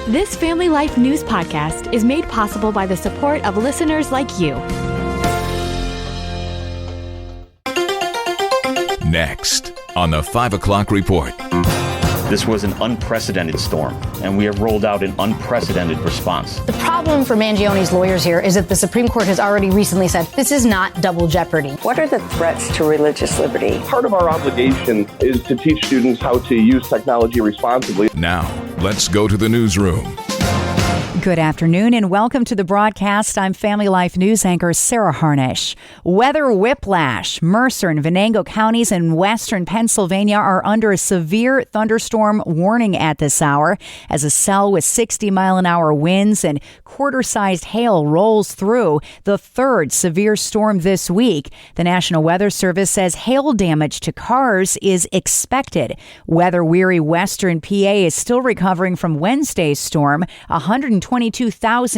This Family Life News podcast is made possible by the support of listeners like you. Next on the 5 o'clock report. This was an unprecedented storm, and we have rolled out an unprecedented response. The problem for Mangione's lawyers here is that the Supreme Court has already recently said this is not double jeopardy. What are the threats to religious liberty? Part of our obligation is to teach students how to use technology responsibly. Now, let's go to the newsroom. Good afternoon and welcome to the broadcast. I'm Family Life News anchor Sarah Harnish. Weather whiplash. Mercer and Venango counties in western Pennsylvania are under a severe thunderstorm warning at this hour as a cell with 60-mile-an-hour winds and quarter-sized hail rolls through the third severe storm this week. The National Weather Service says hail damage to cars is expected. Weather-weary western PA is still recovering from Wednesday's storm. 122,000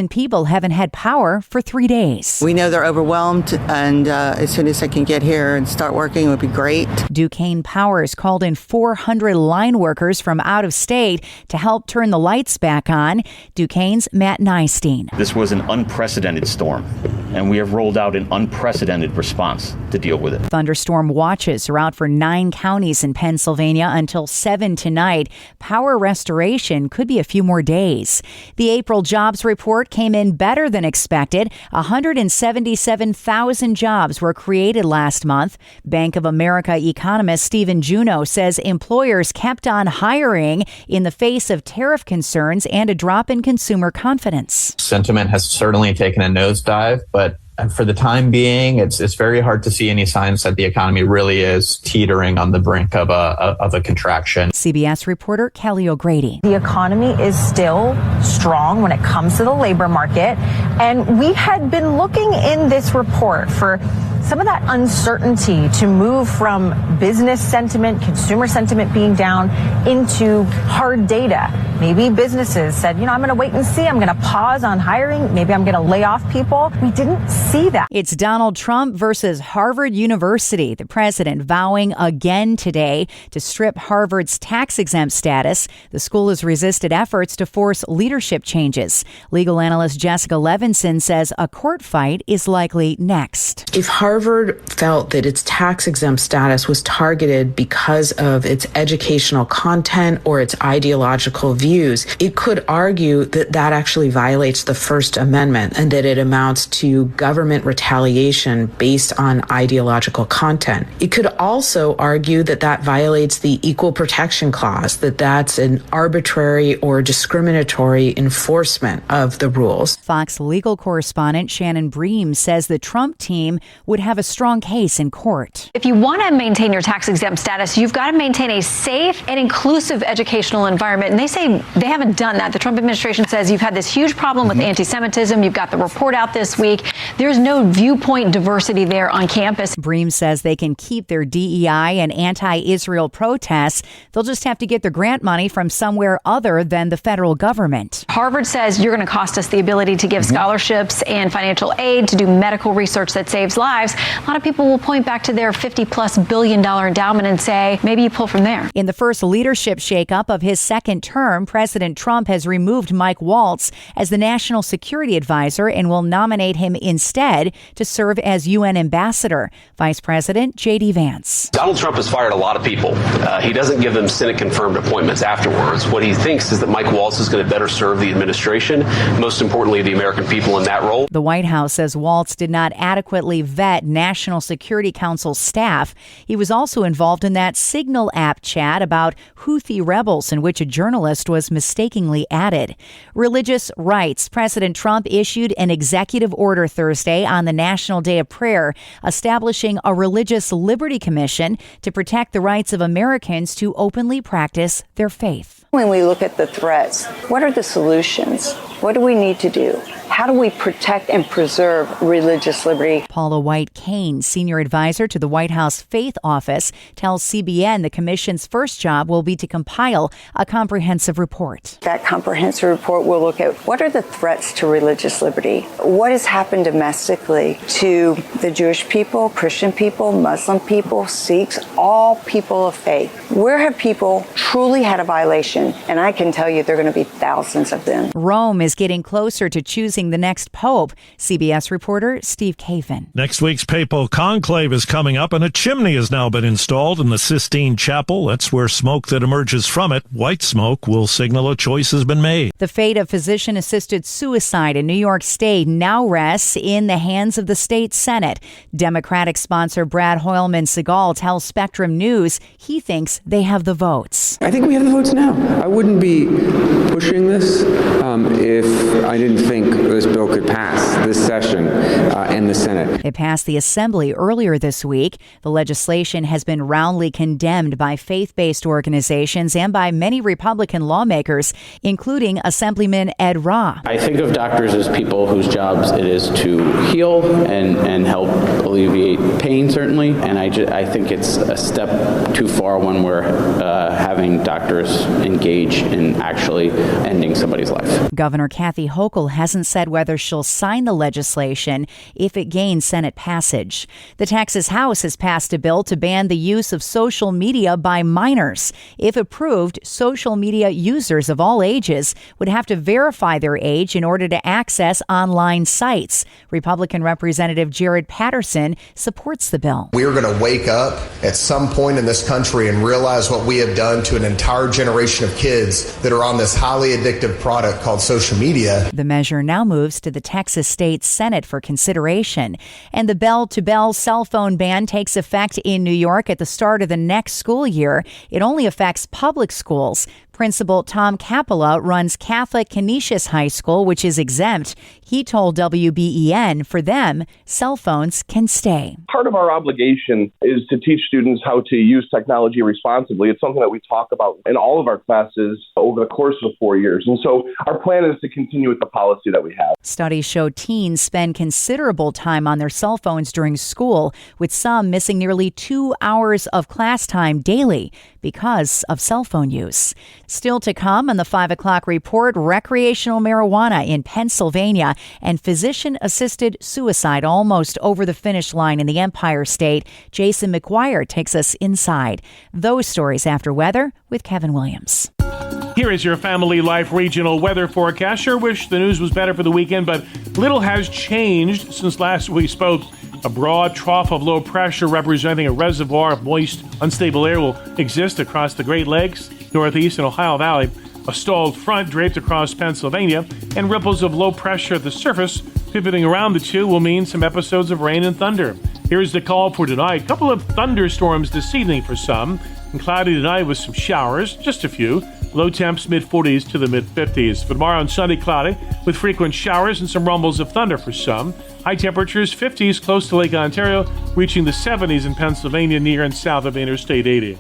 people haven't had power for 3 days. We know they're overwhelmed, and as soon as I can get here and start working, it would be great. Duquesne Power has called in 400 line workers from out of state to help turn the lights back on. Duquesne's Matt Nystein. This was an unprecedented storm, and we have rolled out an unprecedented response to deal with it. Thunderstorm watches are out for 9 counties in Pennsylvania until 7 tonight. Power restoration could be a few more days. The April jobs report came in better than expected. 177,000 jobs were created last month. Bank of America economist Stephen Juneau says employers kept on hiring in the face of tariff concerns and a drop in consumer confidence. Sentiment has certainly taken a nosedive, but for the time being, it's very hard to see any signs that the economy really is teetering on the brink of a contraction. CBS reporter Kelly O'Grady. The economy is still strong when it comes to the labor market, and we had been looking in this report for some of that uncertainty to move from business sentiment, consumer sentiment being down into hard data. Maybe businesses said, I'm going to wait and see. I'm going to pause on hiring. Maybe I'm going to lay off people. We didn't see that. It's Donald Trump versus Harvard University. The president vowing again today to strip Harvard's tax-exempt status. The school has resisted efforts to force leadership changes. Legal analyst Jessica Levinson says a court fight is likely next. If Harvard felt that its tax-exempt status was targeted because of its educational content or its ideological views, it could argue that that actually violates the First Amendment and that it amounts to government retaliation based on ideological content. It could also argue that that violates the Equal Protection Clause, that that's an arbitrary or discriminatory enforcement of the rules. Fox legal correspondent Shannon Bream says the Trump team would have a strong case in court. If you want to maintain your tax-exempt status, you've got to maintain a safe and inclusive educational environment. And they say they haven't done that. The Trump administration says you've had this huge problem with anti-Semitism. You've got the report out this week. There's no viewpoint diversity there on campus. Bream says they can keep their DEI and anti-Israel protests. They'll just have to get their grant money from somewhere other than the federal government. Harvard says you're going to cost us the ability to give scholarships and financial aid to do medical research that saves lives. A lot of people will point back to their $50+ billion endowment and say, maybe you pull from there. In the first leadership shakeup of his second term, President Trump has removed Mike Waltz as the national security advisor and will nominate him instead to serve as UN ambassador. Vice President J.D. Vance. Donald Trump has fired a lot of people. He doesn't give them Senate-confirmed appointments afterwards. What he thinks is that Mike Waltz is going to better serve the administration, most importantly, the American people in that role. The White House says Waltz did not adequately vet National Security Council staff. He was also involved in that Signal app chat about Houthi rebels in which a journalist was mistakenly added. Religious rights. President Trump issued an executive order Thursday on the National Day of Prayer, establishing a religious liberty commission to protect the rights of Americans to openly practice their faith. When we look at the threats, what are the solutions? What do we need to do? How do we protect and preserve religious liberty? Paula White-Cain, senior advisor to the White House Faith Office, tells CBN the commission's first job will be to compile a comprehensive report. That comprehensive report will look at what are the threats to religious liberty? What has happened domestically to the Jewish people, Christian people, Muslim people, Sikhs, all people of faith? Where have people truly had a violation? And I can tell you there are going to be thousands of them. Rome is getting closer to choosing the next pope. CBS reporter Steve Caven. Next week's papal conclave is coming up, and a chimney has now been installed in the Sistine Chapel. That's where smoke that emerges from it, white smoke, will signal a choice has been made. The fate of physician-assisted suicide in New York State now rests in the hands of the state Senate. Democratic sponsor Brad Hoylman-Segal tells Spectrum News he thinks they have the votes. I think we have the votes now. I wouldn't be pushing this if I didn't think this bill could pass this session in the Senate. It passed the Assembly earlier this week. The legislation has been roundly condemned by faith-based organizations and by many Republican lawmakers, including Assemblyman Ed Ra. I think of doctors as people whose jobs it is to heal and help alleviate pain, certainly. And I think it's a step too far when we're having doctors engage in actually ending somebody's life. Governor Kathy Hochul hasn't said whether she'll sign the legislation if it gains Senate passage. The Texas House has passed a bill to ban the use of social media by minors. If approved, social media users of all ages would have to verify their age in order to access online sites. Republican Representative Jared Patterson supports the bill. We are going to wake up at some point in this country and realize what we have done to an entire generation of kids that are on this highly addictive product called social media. The measure now moves to the Texas State Senate for consideration. And the bell-to-bell cell phone ban takes effect in New York at the start of the next school year. It only affects public schools. Principal Tom Capola runs Catholic Canisius High School, which is exempt. He told WBEN for them, cell phones can stay. Part of our obligation is to teach students how to use technology responsibly. It's something that we talk about in all of our classes over the course of 4 years. And so our plan is to continue with the policy that we have. Studies show teens spend considerable time on their cell phones during school, with some missing nearly 2 hours of class time daily because of cell phone use. Still to come on the 5 o'clock report, recreational marijuana in Pennsylvania and physician-assisted suicide almost over the finish line in the Empire State. Jason McGuire takes us inside. Those stories after weather with Kevin Williams. Here is your Family Life regional weather forecast. Sure wish the news was better for the weekend, but little has changed since last we spoke. A broad trough of low pressure representing a reservoir of moist, unstable air will exist across the Great Lakes, Northeast, and Ohio Valley. A stalled front draped across Pennsylvania, and ripples of low pressure at the surface pivoting around the two will mean some episodes of rain and thunder. Here's the call for tonight. A couple of thunderstorms this evening for some, and cloudy tonight with some showers, just a few. Low temps mid-40s to the mid-50s. For tomorrow and Sunday, cloudy with frequent showers and some rumbles of thunder for some. High temperatures 50s close to Lake Ontario, reaching the 70s in Pennsylvania near and south of Interstate 80.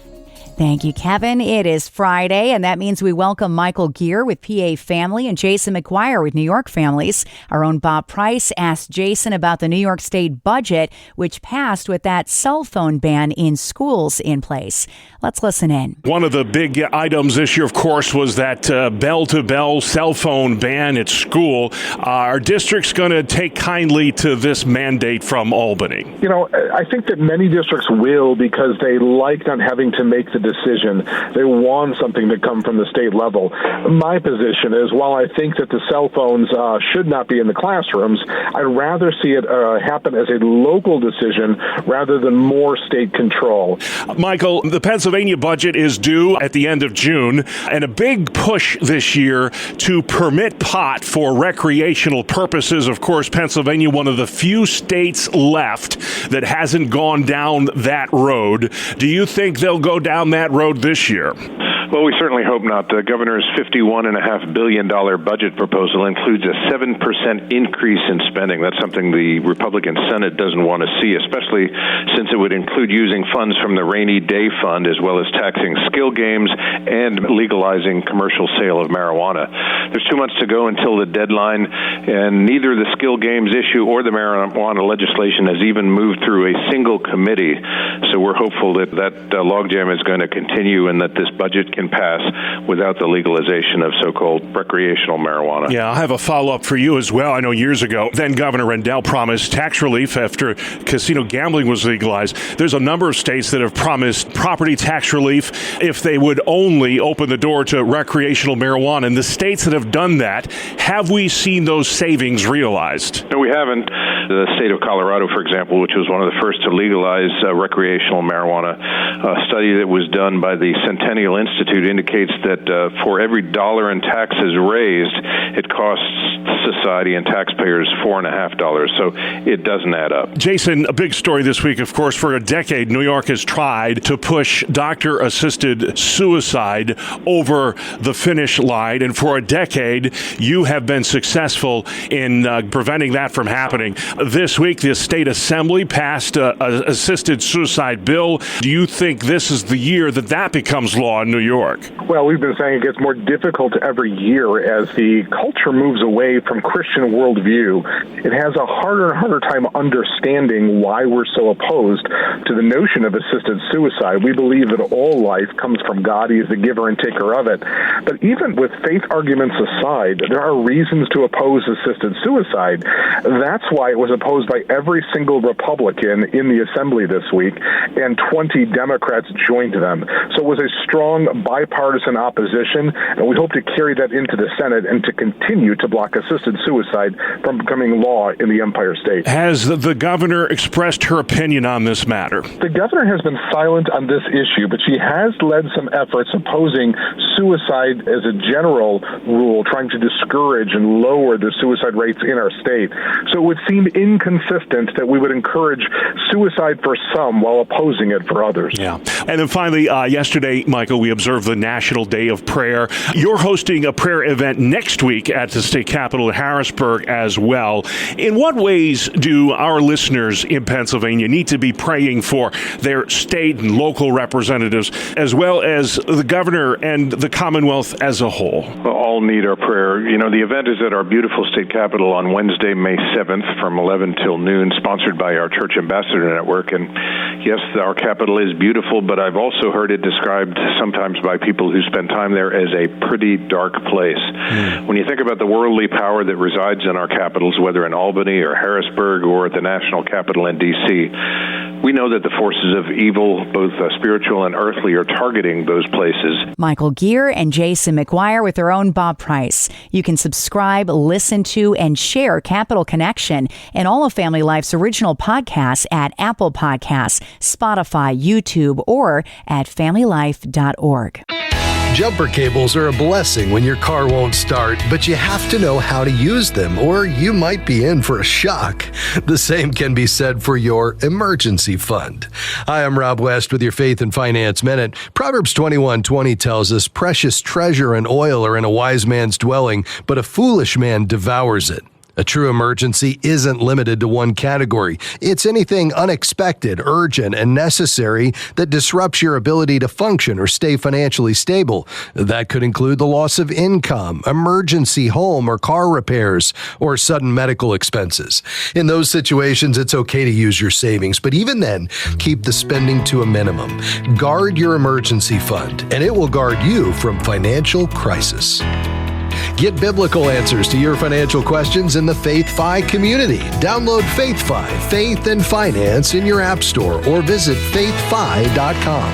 Thank you, Kevin. It is Friday, and that means we welcome Michael Gear with PA Family and Jason McGuire with New York Families. Our own Bob Price asked Jason about the New York State budget, which passed with that cell phone ban in schools in place. Let's listen in. One of the big items this year, of course, was that bell-to-bell cell phone ban at school. Are districts going to take kindly to this mandate from Albany? You know, I think that many districts will, because they like not having to make the decision. They want something to come from the state level. My position is, while I think that the cell phones should not be in the classrooms, I'd rather see it happen as a local decision rather than more state control. Michael, the Pennsylvania budget is due at the end of June, and a big push this year to permit pot for recreational purposes. Of course, Pennsylvania, one of the few states left that hasn't gone down that road. Do you think they'll go down that road this year? Well, we certainly hope not. The governor's $51.5 billion budget proposal includes a 7% increase in spending. That's something the Republican Senate doesn't want to see, especially since it would include using funds from the Rainy Day Fund, as well as taxing skill games and legalizing commercial sale of marijuana. There's 2 months to go until the deadline, and neither the skill games issue or the marijuana legislation has even moved through a single committee. So we're hopeful that logjam is going to continue and that this budget can pass without the legalization of so-called recreational marijuana. Yeah, I have a follow-up for you as well. I know years ago, then Governor Rendell promised tax relief after casino gambling was legalized. There's a number of states that have promised property tax relief if they would only open the door to recreational marijuana. And the states that have done that, have we seen those savings realized? No, we haven't. The state of Colorado, for example, which was one of the first to legalize recreational marijuana, a study that was done by the Centennial Institute indicates that for every dollar in taxes raised, it costs society and taxpayers $4.50. So it doesn't add up. Jason, a big story this week, of course. For a decade, New York has tried to push doctor-assisted suicide over the finish line. And for a decade, you have been successful in preventing that from happening. This week, the state assembly passed an assisted suicide bill. Do you think this is the year that becomes law in New York? Well, we've been saying it gets more difficult every year as the culture moves away from Christian worldview. It has a harder and harder time understanding why we're so opposed to the notion of assisted suicide. We believe that all life comes from God. He is the giver and taker of it. But even with faith arguments aside, there are reasons to oppose assisted suicide. That's why it was opposed by every single Republican in the assembly this week, and 20 Democrats joined them. So it was a strong bipartisan opposition, and we hope to carry that into the Senate and to continue to block assisted suicide from becoming law in the Empire State. Has the governor expressed her opinion on this matter? The governor has been silent on this issue, but she has led some efforts opposing suicide as a general rule, trying to discourage and lower the suicide rates in our state. So it would seem inconsistent that we would encourage suicide for some while opposing it for others. Yeah. And then finally, yesterday, Michael, we observed the National Day of Prayer. You're hosting a prayer event next week at the state capitol in Harrisburg as well. In what ways do our listeners in Pennsylvania need to be praying for their state and local representatives, as well as the governor and the Commonwealth as a whole? Well, all need our prayer. You know, the event is at our beautiful state capitol on Wednesday, May 7th from 11 till noon, sponsored by our Church Ambassador Network. And yes, our capitol is beautiful, but I've also heard it described sometimes by people who spend time there as a pretty dark place. When you think about the worldly power that resides in our capitals, whether in Albany or Harrisburg or at the national capital in D.C., we know that the forces of evil, both spiritual and earthly, are targeting those places. Michael Gear and Jason McGuire with their own Bob Price. You can subscribe, listen to, and share Capital Connection and all of Family Life's original podcasts at Apple Podcasts, Spotify, YouTube, or at familylife.org. Jumper cables are a blessing when your car won't start, but you have to know how to use them, or you might be in for a shock. The same can be said for your emergency fund. Hi, I'm Rob West with your Faith and Finance Minute. Proverbs 21:20 tells us, "Precious treasure and oil are in a wise man's dwelling, but a foolish man devours it." A true emergency isn't limited to one category. It's anything unexpected, urgent, and necessary that disrupts your ability to function or stay financially stable. That could include the loss of income, emergency home or car repairs, or sudden medical expenses. In those situations, it's okay to use your savings, but even then, keep the spending to a minimum. Guard your emergency fund, and it will guard you from financial crisis. Get biblical answers to your financial questions in the Faith Fi community. Download Faith Fi, Faith and Finance in your app store or visit faithfi.com.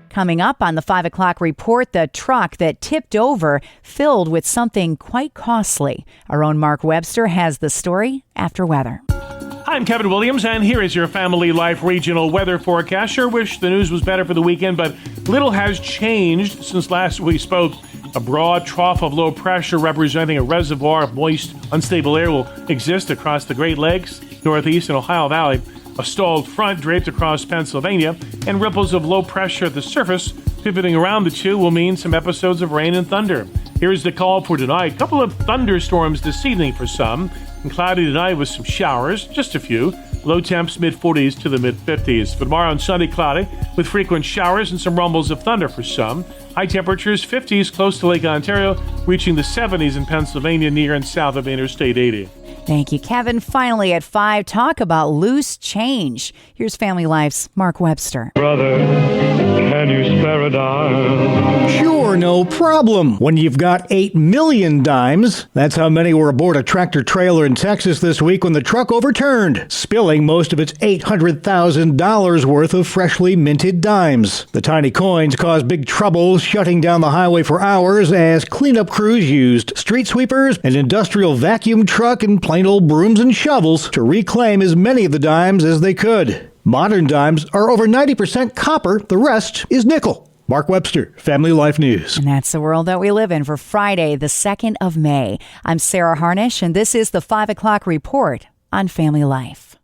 Coming up on the 5 o'clock report, the truck that tipped over filled with something quite costly. Our own Mark Webster has the story after weather. Hi, I'm Kevin Williams, and here is your Family Life regional weather forecast. Sure wish the news was better for the weekend, but little has changed since last we spoke. A broad trough of low pressure representing a reservoir of moist, unstable air will exist across the Great Lakes, Northeast, and Ohio Valley. A stalled front draped across Pennsylvania, and ripples of low pressure at the surface Pivoting around the two will mean some episodes of rain and thunder. Here's the call for tonight. A couple of thunderstorms this evening for some, and cloudy tonight with some showers, just a few. Low temps mid-40s to the mid-50s. For tomorrow and Sunday, cloudy with frequent showers and some rumbles of thunder for some. High temperatures 50s close to Lake Ontario, reaching the 70s in Pennsylvania near and south of Interstate 80. Thank you, Kevin. Finally at 5, talk about loose change. Here's Family Life's Mark Webster. Brother, can you spare a dime? Sure, no problem. When you've got 8 million dimes, that's how many were aboard a tractor trailer in Texas this week when the truck overturned, spilling most of its $800,000 worth of freshly minted dimes. The tiny coins caused big trouble, shutting down the highway for hours as cleanup crews used street sweepers, an industrial vacuum truck, and plain old brooms and shovels to reclaim as many of the dimes as they could. Modern dimes are over 90% copper, the rest is nickel. Mark Webster, Family Life News. And that's the world that we live in for Friday, the 2nd of May. I'm Sarah Harnish, and this is the 5 o'clock report on Family Life.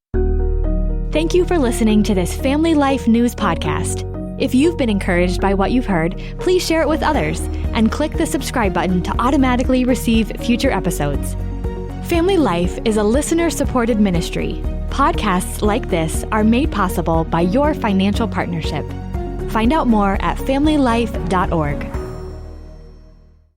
Thank you for listening to this Family Life News podcast. If you've been encouraged by what you've heard, please share it with others and click the subscribe button to automatically receive future episodes. Family Life is a listener-supported ministry. Podcasts like this are made possible by your financial partnership. Find out more at familylife.org.